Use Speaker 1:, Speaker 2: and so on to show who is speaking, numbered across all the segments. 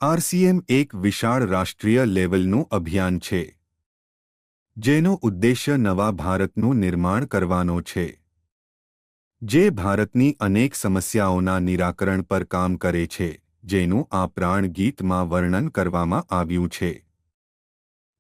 Speaker 1: RCM એક વિશાળ રાષ્ટ્રીય લેવલનું અભિયાન છે, જેનો ઉદ્દેશ્ય નવા ભારતનું નિર્માણ કરવાનો છે, જે ભારતની અનેક સમસ્યાઓના નિરાકરણ પર કામ કરે છે, જેનું આ પ્રાણ ગીતમાં વર્ણન કરવામાં આવ્યું છે.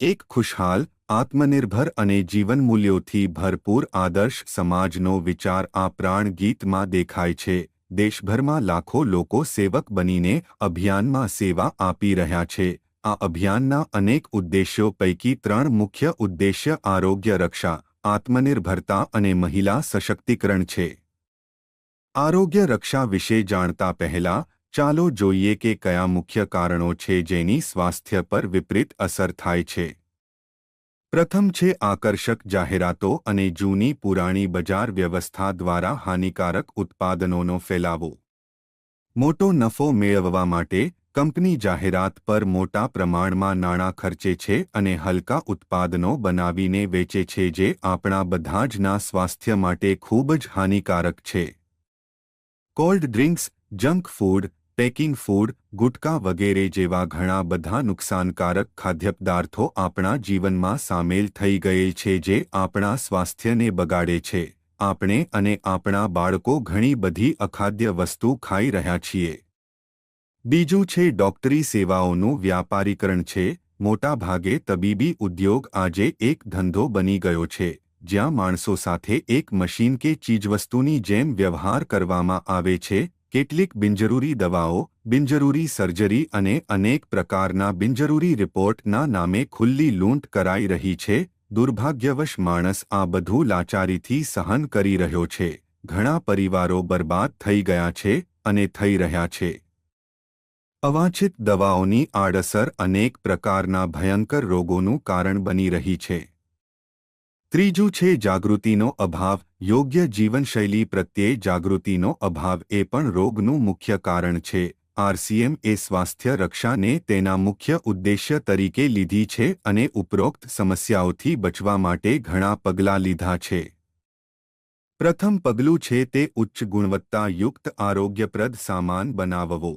Speaker 1: એક ખુશહાલ, આત્મનિર્ભર અને જીવનમૂલ્યોથી ભરપૂર આદર્શ સમાજનો વિચાર આ પ્રાણ ગીતમાં દેખાય છે. દેશભરમાં લાખો લોકો સેવક બનીને અભિયાનમાં સેવા આપી રહ્યા છે. આ અભિયાનના અનેક ઉદ્દેશ્યો પૈકી 3 મુખ્ય ઉદ્દેશ્ય આરોગ્ય રક્ષા, આત્મનિર્ભરતા અને મહિલા સશક્તિકરણ છે. આરોગ્ય રક્ષા વિશે જાણતા પહેલા ચાલો જોઈએ કે કયા મુખ્ય કારણો છે જેની સ્વાસ્થ્ય પર વિપરીત અસર થાય છે. પ્રથમ છે આકર્ષક જાહેરાતો અને જૂની પુરાણી બજાર વ્યવસ્થા દ્વારા હાનિકારક ઉત્પાદનોનો ફેલાવો. મોટો નફો મેળવવા માટે કંપની જાહેરાત પર મોટા પ્રમાણમાં નાણાં ખર્ચે છે અને હલકા ઉત્પાદનો બનાવીને વેચે છે જે આપણા બધા જના સ્વાસ્થ્ય માટે ખૂબ જ હાનિકારક છે. Cold drinks, junk food, packing food, gutka વગેરે જેવા ઘણા બધા નુકસાનકારક ખાદ્યપદાર્થો આપણા જીવનમાં સામેલ થઈ ગયેલ છે જે આપણા સ્વાસ્થ્યને બગાડે છે. આપણે અને આપણા બાળકો ઘણી બધી અખાદ્ય વસ્તુ ખાઈ રહ્યા છીએ. બીજું છે ડોક્ટરી સેવાઓનું વ્યાપારીકરણ છે. મોટાભાગે તબીબી ઉદ્યોગ આજે એક ધંધો બની ગયો છે, જ્યાં માણસો સાથે એક મશીન કે ચીજવસ્તુની જેમ વ્યવહાર કરવામાં આવે છે. કેટલીક બિનજરૂરી દવાઓ, બિનજરૂરી સર્જરી અને અનેક પ્રકારના બિનજરૂરી રિપોર્ટના નામે ખુલ્લી લૂંટ કરાઈ રહી છે. દુર્ભાગ્યવશ માણસ આ બધું લાચારીથી સહન કરી રહ્યો છે. ઘણા પરિવારો બરબાદ થઈ ગયા છે અને થઈ રહ્યા છે. અવાંછિત દવાઓની આડઅસર અનેક પ્રકારના ભયંકર રોગોનું કારણ બની રહી છે. ત્રીજું છે જાગૃતિનો અભાવ. યોગ્ય જીવનશૈલી પ્રત્યે જાગૃતિનો અભાવ એ પણ રોગનું મુખ્ય કારણ છે. આરસીએમ એ સ્વાસ્થ્ય રક્ષાને તેના મુખ્ય ઉદ્દેશ્ય તરીકે લીધી છે અને ઉપરોક્ત સમસ્યાઓથી બચવા માટે ઘણા પગલાં લીધા છે. પ્રથમ પગલું છે તે ઉચ્ચ ગુણવત્તાયુક્ત આરોગ્યપ્રદ સામાન બનાવવો.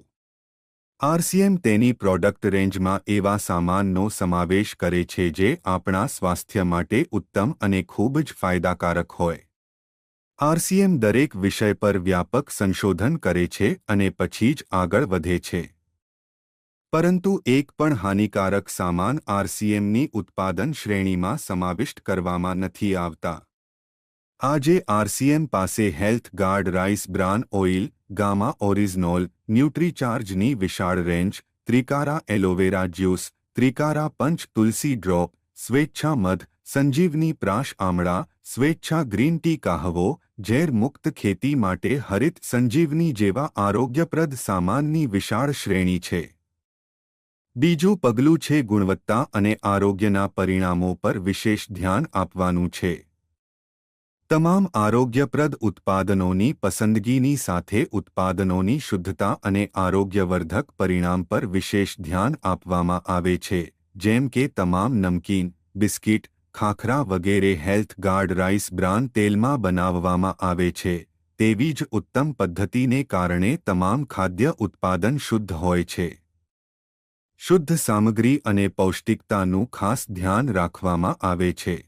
Speaker 1: આરસીએમ તેની પ્રોડક્ટ રેન્જમાં એવા સામાનનો સમાવેશ કરે છે જે આપણા સ્વાસ્થ્ય માટે ઉત્તમ અને ખૂબ જ ફાયદાકારક હોય. આરસીએમ દરેક વિષય પર વ્યાપક સંશોધન કરે છે અને પછી જ આગળ વધે છે. પરંતુ એક પણ હાનિકારક સામાન આરસીએમની ઉત્પાદન શ્રેણીમાં સમાવિષ્ટ કરવામાં નથી આવતા. આજે આરસીએમ પાસે health guard rice bran oil, gamma oryzanol, ન્યુટ્રીચાર્જની વિશાળ range, Trikara aloe vera juice, Trikara Panch Tulsi drop, Swechha મધ, સંજીવની પ્રાશ આમળા, સ્વેચ્છા ગ્રીન ટી કાહવો, ઝેર મુક્ત ખેતી માટે હરિત સંજીવની જેવા આરોગ્યપ્રદ સામાનની વિશાળ શ્રેણી છે. બીજું પગલું છે ગુણવત્તા અને આરોગ્યના પરિણામો પર વિશેષ ધ્યાન આપવાનું છે. તમામ આરોગ્યપ્રદ ઉત્પાદનોની પસંદગીની સાથે ઉત્પાદનોની શુદ્ધતા અને આરોગ્યવર્ધક પરિણામ પર વિશેષ ધ્યાન આપવામાં આવે છે, જેમ કે તમામ નમકીન, બિસ્કિટ, ખાખરા વગેરે હેલ્થ ગાર્ડ રાઈસ બ્રાન તેલમાં બનાવવામાં આવે છે. તેવી જ ઉત્તમ પદ્ધતિને કારણે તમામ ખાદ્ય ઉત્પાદન શુદ્ધ હોય છે. શુદ્ધ સામગ્રી અને પૌષ્ટિકતાનું ખાસ ધ્યાન રાખવામાં આવે છે.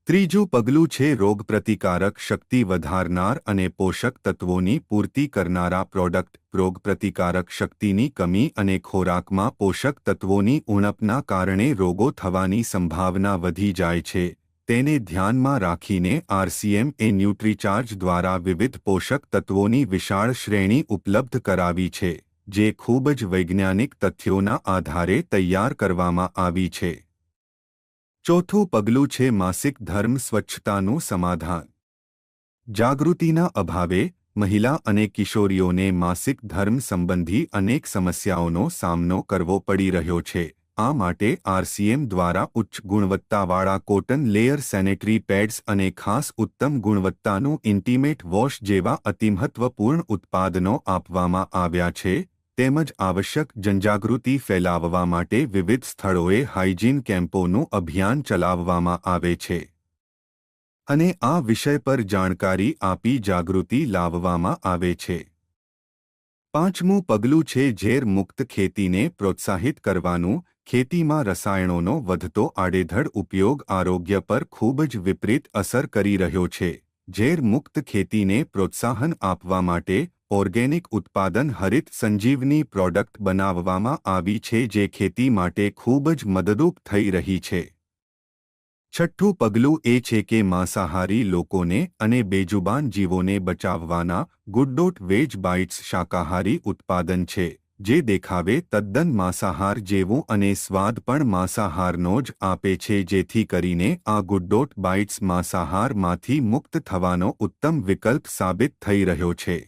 Speaker 1: ત્રીજું પગલું છે રોગપ્રતિકારક શક્તિ વધારનાર અને પોષક તત્વોની પૂર્તિ કરનારા પ્રોડક્ટ. રોગપ્રતિકારક શક્તિની કમી અને ખોરાકમાં પોષક તત્વોની ઉણપના કારણે રોગો થવાની સંભાવના વધી જાય છે. તેને ધ્યાનમાં રાખીને આરસીએમ એ ન્યુટ્રીચાર્જ દ્વારા વિવિધ પોષક તત્વોની વિશાળ શ્રેણી ઉપલબ્ધ કરાવી છે, જે ખૂબ જ વૈજ્ઞાનિક તથ્યોના આધારે તૈયાર કરવામાં આવી છે. ચોથું પગલું છે માસિક ધર્મ સ્વચ્છતાનું સમાધાન. જાગૃતિના અભાવે મહિલા અને કિશોરીઓને માસિક ધર્મ સંબંધી અનેક સમસ્યાઓનો સામનો કરવો પડી રહ્યો છે. આ માટે આરસીએમ દ્વારા ઉચ્ચ ગુણવત્તાવાળા કોટન લેયર સેનેટરી પેડ્સ અને ખાસ ઉત્તમ ગુણવત્તાનું ઇન્ટિમેટ વોશ જેવા અતિમહત્વપૂર્ણ ઉત્પાદનો આપવામાં આવ્યા છે. તેમજ આવશ્યક જનજાગૃતિ ફેલાવવા માટે વિવિધ સ્થળોએ હાઇજીન કેમ્પોનું અભિયાન ચલાવવામાં આવે છે. અને આ વિષય પર જાણકારી આપી જાગૃતિ લાવવામાં આવે છે. પાંચમું પગલું છે ઝેર મુક્ત ખેતીને પ્રોત્સાહિત કરવાનું. ખેતીમાં રસાયણોનો વધતો આડેધડ ઉપયોગ આરોગ્ય પર ખૂબ જ વિપરીત અસર કરી રહ્યો છે. ઝેર મુક્ત ખેતીને પ્રોત્સાહન આપવા માટે ઓર્ગેનિક ઉત્પાદન હરિત સંજીવની પ્રોડક્ટ બનાવવામાં આવી છે, જે ખેતી માટે ખૂબ જ મદદરૂપ થઈ રહી છે. છઠ્ઠું પગલું એ છે કે માંસાહારી લોકોને અને બેજુબાન જીવોને બચાવવાના. ગુડ વેજ બાઇટ્સ શાકાહારી ઉત્પાદન છે, જે દેખાવે તદ્દન માંસાહાર જેવું અને સ્વાદ પણ માંસાહારનો જ આપે છે, જેથી કરીને આ ગુડ બાઇટ્સ માંસાહારમાંથી મુક્ત થવાનો ઉત્તમ વિકલ્પ સાબિત થઈ રહ્યો છે.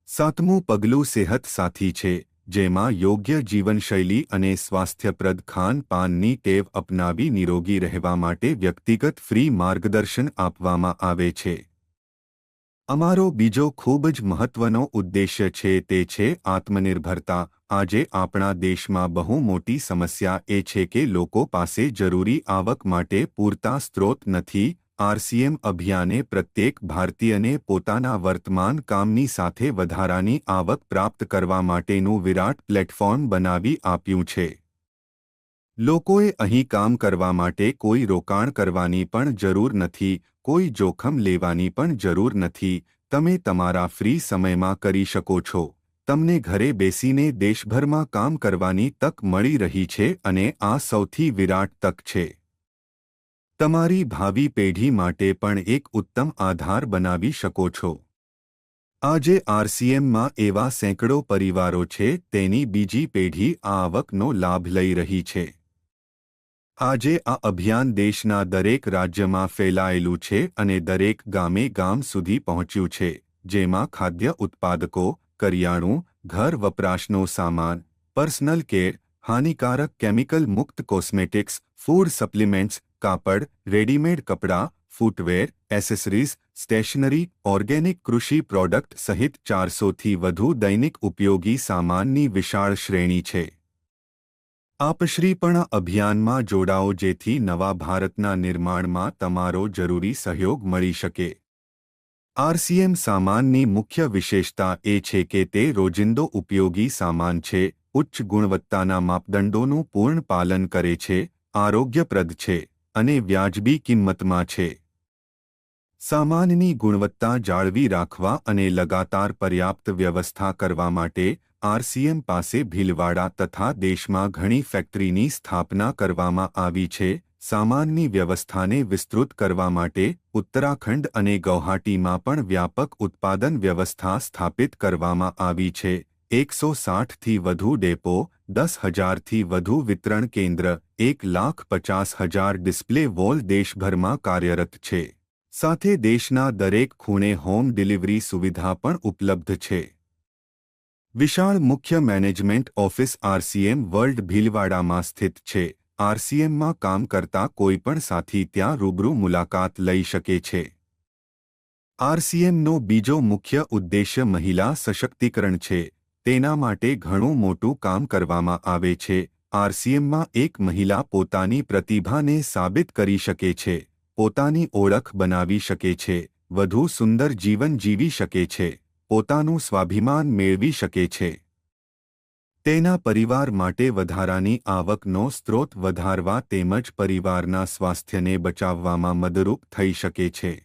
Speaker 1: સાતમું પગલું સેહત સાથી છે, જેમાં યોગ્ય જીવનશૈલી અને સ્વાસ્થ્યપ્રદ ખાનપાનની ટેવ અપનાવી નિરોગી રહેવા માટે વ્યક્તિગત ફ્રી માર્ગદર્શન આપવામાં આવે છે. અમારો બીજો ખૂબ જ મહત્વનો ઉદ્દેશ્ય છે તે છે આત્મનિર્ભરતા. આજે આપણા દેશમાં બહુ મોટી સમસ્યા એ છે કે લોકો પાસે જરૂરી આવક માટે પૂરતા સ્ત્રોત નથી. આરસીએમ અભિયાને પ્રત્યેક ભારતીયને પોતાના વર્તમાન કામની સાથે વધારાની આવક પ્રાપ્ત કરવા માટેનું વિરાટ પ્લેટફોર્મ બનાવી આપ્યું છે. લોકોએ અહીં કામ કરવા માટે કોઈ રોકાણ કરવાની પણ જરૂર નથી, કોઈ જોખમ લેવાની પણ જરૂર નથી. તમે તમારા ફ્રી સમયમાં કરી શકો છો. તમને ઘરે બેસીને દેશભરમાં કામ કરવાની તક મળી રહી છે અને આ સૌથી વિરાટ તક છે. તમારી ભાવિ પેઢી માટે પણ એક ઉત્તમ આધાર બનાવી શકો છો. આજે આરસીએમમાં એવા સેંકડો પરિવારો છે, તેની બીજી પેઢી આ આવકનો લાભ લઈ રહી છે. આજે આ અભિયાન દેશના દરેક રાજ્યમાં ફેલાયેલું છે અને દરેક ગામ સુધી પહોંચ્યું છે, જેમાં ખાદ્ય ઉત્પાદકો, કરિયાણું, ઘર વપરાશનો સામાન, પર્સનલ કેર, હાનિકારક કેમિકલ મુક્ત કોસ્મેટિક્સ, ફૂડ સપ્લિમેન્ટ્સ, કાપડ, રેડીમેડ કપડાં, ફૂટવેર, એસેસરીઝ, સ્ટેશનરી, ઓર્ગેનિક કૃષિ પ્રોડક્ટ સહિત 400થી વધુ દૈનિક ઉપયોગી સામાનની વિશાળ શ્રેણી છે. આપશ્રી પણ આ અભિયાનમાં જોડાઓ, જેથી નવા ભારતના નિર્માણમાં તમારો જરૂરી સહયોગ મળી શકે. આરસીએમ સામાનની મુખ્ય વિશેષતા એ છે કે તે રોજિંદો ઉપયોગી સામાન છે, ઉચ્ચ ગુણવત્તાના માપદંડોનું પૂર્ણ પાલન કરે છે, આરોગ્યપ્રદ છે અને વ્યાજબી કિંમતમાં છે. સામાનની ગુણવત્તા જાળવી રાખવા અને લગાતાર પર્યાપ્ત વ્યવસ્થા કરવા માટે આરસીએમ પાસે ભીલવાડા તથા દેશમાં ઘણી ફેક્ટરીની સ્થાપના કરવામાં આવી છે. સામાનની વ્યવસ્થાને વિસ્તૃત કરવા માટે ઉત્તરાખંડ અને ગૌહાટીમાં પણ વ્યાપક ઉત્પાદન વ્યવસ્થા સ્થાપિત કરવામાં આવી છે. 160થી વધુ ડેપો, 10,000થી વધુ વિતરણ કેન્દ્ર, 1,50,000 ડિસ્પ્લે વોલ દેશભરમાં કાર્યરત છે. સાથે દેશના દરેક ખૂણે હોમ ડિલિવરી સુવિધા પણ ઉપલબ્ધ છે. વિશાળ મુખ્ય મેનેજમેન્ટ ઓફિસ આરસીએમ વર્લ્ડ ભીલવાડામાં સ્થિત છે. આરસીએમમાં કામ કરતા કોઈપણ સાથી ત્યાં રૂબરૂ મુલાકાત લઈ શકે છે. આરસીએમનો બીજો મુખ્ય ઉદ્દેશ્ય મહિલા સશક્તિકરણ છે. તેના માટે ઘણું મોટું કામ કરવામાં આવે છે. આરસીએમમાં એક મહિલા પોતાની પ્રતિભાને સાબિત કરી શકે છે, પોતાની ઓળખ બનાવી શકે છે, વધુ સુંદર જીવન જીવી શકે છે, પોતાનું સ્વાભિમાન મેળવી શકે છે. તેના પરિવાર માટે વધારાની આવકનો સ્ત્રોત વધારવા તેમજ પરિવારના સ્વાસ્થ્યને બચાવવામાં મદદરૂપ થઈ શકે છે.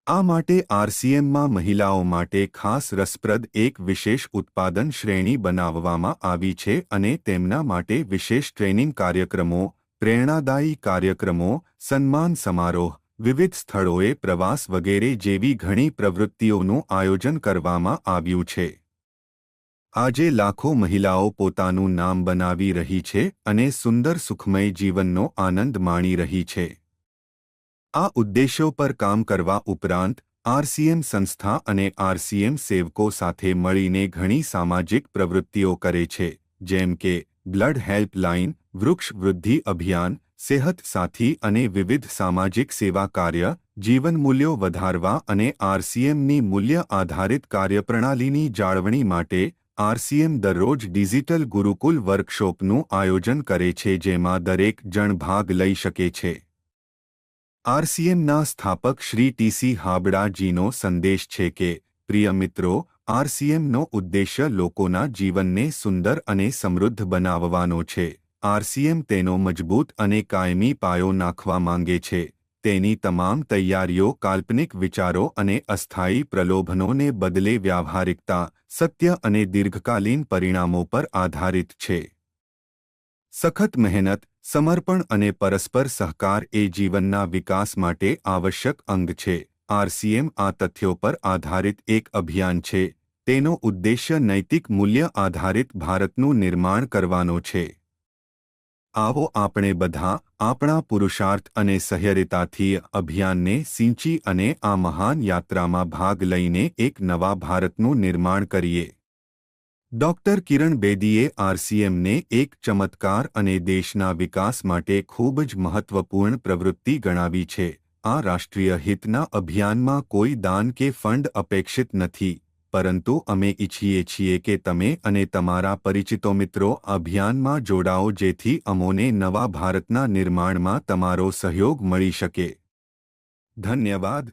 Speaker 1: આ માટે આરસીએમમાં મહિલાઓ માટે ખાસ રસપ્રદ એક વિશેષ ઉત્પાદન શ્રેણી બનાવવામાં આવી છે અને તેમના માટે વિશેષ ટ્રેનિંગ કાર્યક્રમો, પ્રેરણાદાયી કાર્યક્રમો, સન્માન સમારોહ, વિવિધ સ્થળોએ પ્રવાસ વગેરે જેવી ઘણી પ્રવૃત્તિઓનું આયોજન કરવામાં આવ્યું છે. આજે લાખો મહિલાઓ પોતાનું નામ બનાવી રહી છે અને સુંદર સુખમય જીવનનો આનંદ માણી રહી છે. આ ઉદ્દેશો પર કામ કરવા ઉપરાંત આરસીએમ સંસ્થા અને આરસીએમ સેવકો સાથે મળીને ઘણી સામાજિક પ્રવૃત્તિઓ કરે છે, જેમ કે બ્લડ હેલ્પલાઇન, વૃક્ષ વૃદ્ધિ અભિયાન, સેહત સાથી અને વિવિધ સામાજિક સેવા કાર્ય, જીવન મૂલ્યો વધારવા અને આરસીએમની મૂલ્ય આધારિત કાર્યપ્રણાલીની જાળવણી માટે આરસીએમ દરરોજ ડિજિટલ ગુરુકુલ વર્કશોપનું આયોજન કરે છે, જેમાં દરેક જણ ભાગ લઈ શકે છે. આરસીએમના સ્થાપક શ્રી ટી.સી. હાબડાજીનો સંદેશ છે કે, પ્રિય મિત્રો, આરસીએમનો ઉદ્દેશ્ય લોકોના જીવનને સુંદર અને સમૃદ્ધ બનાવવાનો છે. આરસીએમ તેનો મજબૂત અને કાયમી પાયો નાખવા માંગે છે. તેની તમામ તૈયારીઓ કાલ્પનિક વિચારો અને અસ્થાયી પ્રલોભનોને બદલે વ્યાવહારિકતા, સત્ય અને દીર્ઘકાલીન પરિણામો પર આધારિત છે. સખત મહેનત, સમર્પણ અને પરસ્પર સહકાર એ જીવનના વિકાસ માટે આવશ્યક અંગ છે. આરસીએમ આ તથ્યો પર આધારિત એક અભિયાન છે. તેનો ઉદ્દેશ્ય નૈતિક મૂલ્ય આધારિત ભારતનું નિર્માણ કરવાનો છે. આવો આપણે બધા આપણા પુરુષાર્થ અને સહ્યરિતાથી અભિયાનને સિંચી અને આ મહાન યાત્રામાં ભાગ લઈને એક નવા ભારતનું નિર્માણ કરીએ. ડોક્ટર કિરણ બેદીએ આરસીએમને એક ચમત્કાર અને દેશના વિકાસ માટે ખૂબ જ મહત્વપૂર્ણ પ્રવૃત્તિ ગણાવી છે. આ રાષ્ટ્રીય હિતના અભિયાનમાં કોઈ દાન કે ફંડ અપેક્ષિત નથી, પરંતુ અમે ઈચ્છીએ છીએ કે તમે અને તમારા પરિચિતો મિત્રો અભિયાનમાં જોડાઓ જેથી અમોને નવા ભારતના નિર્માણમાં તમારો સહયોગ મળી શકે. ધન્યવાદ.